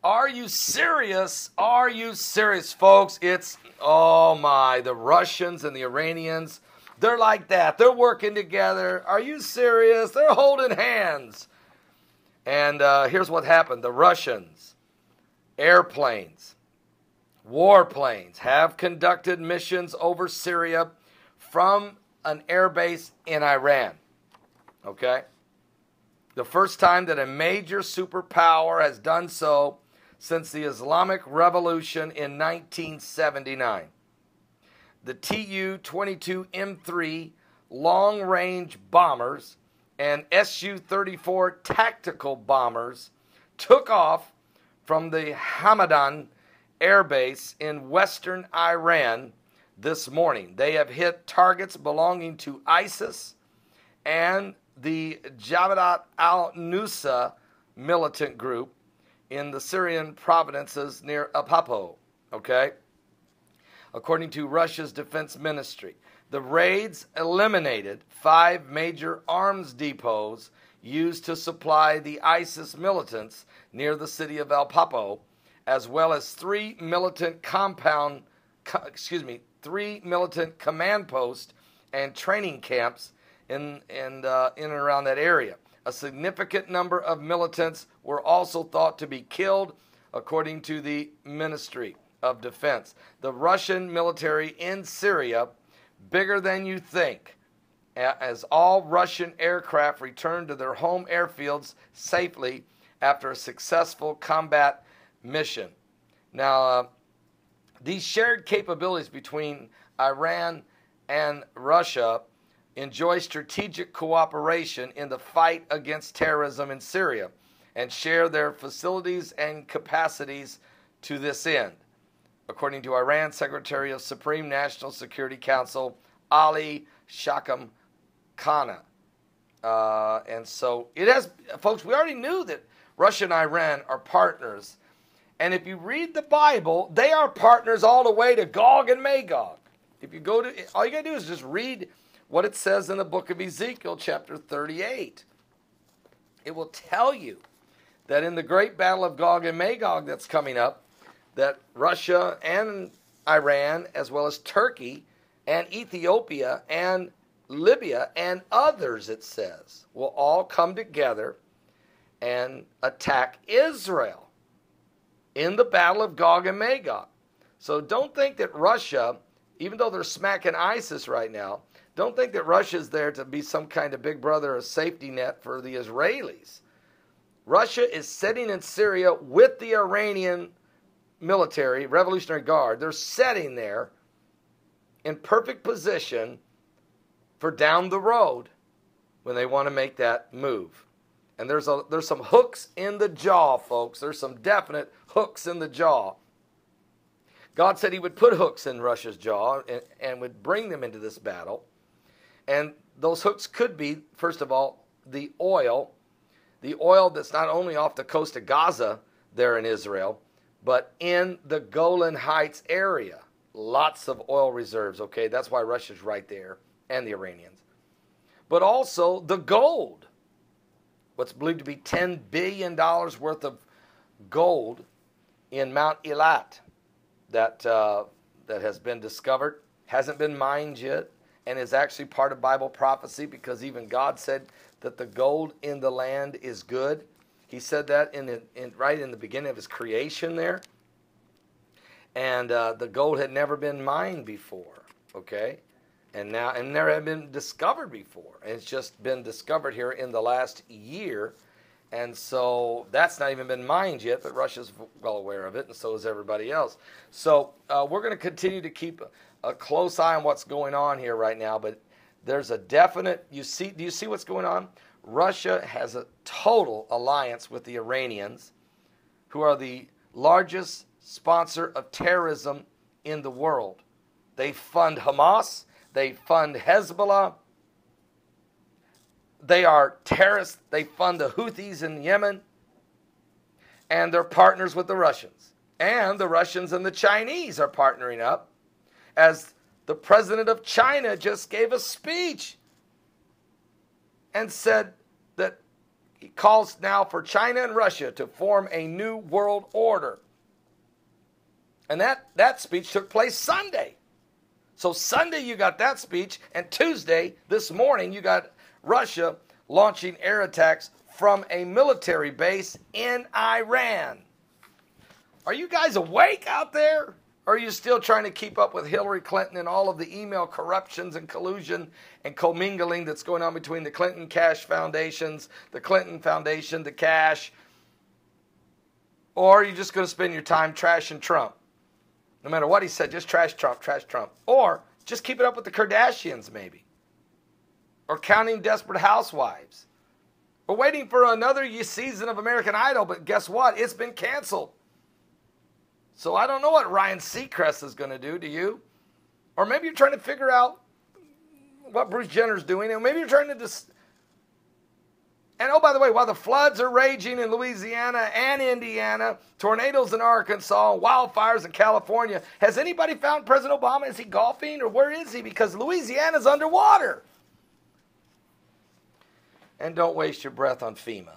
Are you serious? Are you serious, folks? It's, oh my, the Russians and the Iranians, they're like that. They're working together. Are you serious? They're holding hands. And here's what happened. The Russians, airplanes, warplanes have conducted missions over Syria from an airbase in Iran. Okay? The first time that a major superpower has done so since the Islamic Revolution in 1979. The Tu-22M3 long-range bombers and Su-34 tactical bombers took off from the Hamadan Air Base in western Iran this morning. They have hit targets belonging to ISIS and the Jabhat al-Nusra militant group in the Syrian provinces near Aleppo, okay? According to Russia's defense ministry, the raids eliminated 5 major arms depots used to supply the ISIS militants near the city of Aleppo, as well as 3 militant command posts and training camps in and around that area. A significant number of militants were also thought to be killed, according to the Ministry of Defense. The Russian military in Syria, bigger than you think, as all Russian aircraft returned to their home airfields safely after a successful combat mission. Now, these shared capabilities between Iran and Russia enjoy strategic cooperation in the fight against terrorism in Syria and share their facilities and capacities to this end, according to Iran's Secretary of Supreme National Security Council, Ali Shakam Khana. And so it has, folks, we already knew that Russia and Iran are partners. And if you read the Bible, they are partners all the way to Gog and Magog. If you go to, all you got to do is just read what it says in the book of Ezekiel, chapter 38. It will tell you that in the great battle of Gog and Magog that's coming up, that Russia and Iran, as well as Turkey and Ethiopia and Libya and others, it says, will all come together and attack Israel in the battle of Gog and Magog. So don't think that Russia, even though they're smacking ISIS right now, don't think that Russia's there to be some kind of big brother or safety net for the Israelis. Russia is sitting in Syria with the Iranian military, Revolutionary Guard. They're sitting there in perfect position for down the road when they want to make that move. And there's some hooks in the jaw, folks. There's some definite hooks in the jaw. God said he would put hooks in Russia's jaw and would bring them into this battle. And those hooks could be, first of all, the oil that's not only off the coast of Gaza there in Israel, but in the Golan Heights area. Lots of oil reserves, okay? That's why Russia's right there, and the Iranians. But also the gold. What's believed to be $10 billion worth of gold in Mount Eilat that has been discovered, hasn't been mined yet, and is actually part of Bible prophecy, because even God said that the gold in the land is good. He said that right in the beginning of his creation there. And the gold had never been mined before, okay? And never had been discovered before. And it's just been discovered here in the last year. And so that's not even been mined yet, but Russia's well aware of it, and so is everybody else. So we're going to continue to keep a close eye on what's going on here right now, but there's a definite, do you see what's going on? Russia has a total alliance with the Iranians, who are the largest sponsor of terrorism in the world. They fund Hamas, they fund Hezbollah, they are terrorists, they fund the Houthis in Yemen, and they're partners with the Russians. And the Russians and the Chinese are partnering up, as the president of China just gave a speech and said that he calls now for China and Russia to form a new world order. And that speech took place Sunday. So Sunday you got that speech, and Tuesday, this morning, you got Russia launching air attacks from a military base in Iran. Are you guys awake out there? Or are you still trying to keep up with Hillary Clinton and all of the email corruptions and collusion and commingling that's going on between the Clinton Cash Foundations, the Clinton Foundation, the Cash? Or are you just going to spend your time trashing Trump? No matter what he said, just trash Trump, trash Trump. Or just keep it up with the Kardashians, maybe. Or counting Desperate Housewives. We're waiting for another season of American Idol, but guess what? It's been canceled. So I don't know what Ryan Seacrest is going to do, do you? Or maybe you're trying to figure out what Bruce Jenner's doing, and maybe you're trying to And oh, by the way, while the floods are raging in Louisiana and Indiana, tornadoes in Arkansas, wildfires in California, has anybody found President Obama? Is he golfing, or where is he? Because Louisiana's underwater. And don't waste your breath on FEMA.